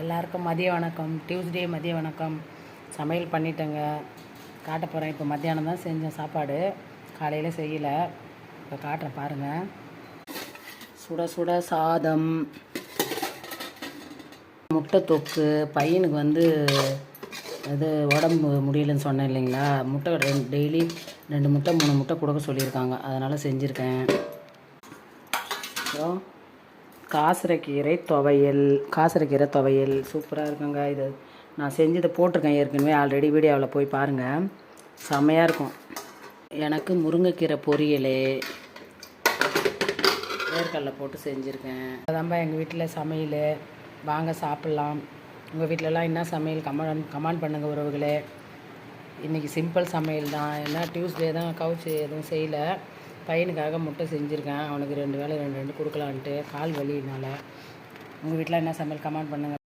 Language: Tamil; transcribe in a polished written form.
எல்லாருக்கும் மதிய வணக்கம். டியூஸ்டே மதிய வணக்கம். சமையல் பண்ணிட்டேங்க, காட்ட போகிறேன். இப்போ மத்தியானம் தான் செஞ்சேன் சாப்பாடு, காலையில் செய்யலை. இப்போ காட்டுறேன் பாருங்கள். சுட சுட சாதம், முட்டை தொக்கு. பையனுக்கு இது உடம்பு முடியலன்னு சொன்னேன் இல்லைங்களா, முட்டை டெய்லி 2 முட்டை 3 முட்டை கொடுக்க சொல்லியிருக்காங்க, அதனால் செஞ்சுருக்கேன். அப்புறம் காசரைக்கீரை துவையல் சூப்பராக இருக்குங்க. இது நான் செஞ்சதை போட்டிருக்கேன் ஏற்கனவே, ஆல்ரெடி வீடியோவில் போய் பாருங்கள், செம்மையாக இருக்கும். எனக்கு முருங்கைக்கீரை பொரியல் வேர்க்கடலை போட்டு செஞ்சுருக்கேன். அதான்பா எங்கள் வீட்டில் சமையல். வாங்க சாப்பிட்லாம். உங்கள் வீட்டிலலாம் என்ன சமையல் கமெண்ட் பண்ணுங்கள் உறவுகளே. இன்றைக்கி சிம்பிள் சமையல் தான், ஏன்னா டியூஸ்டே தான், கவுச்சு எதுவும் செய்யலை. பையனுக்காக முட்டை செஞ்சுருக்கேன், அவனுக்கு 2 வேளை 2 கொடுக்கலான்ட்டு, கால் வலினால. உங்கள் வீட்டில் என்ன சமையல் கமெண்ட் பண்ணுங்கள்.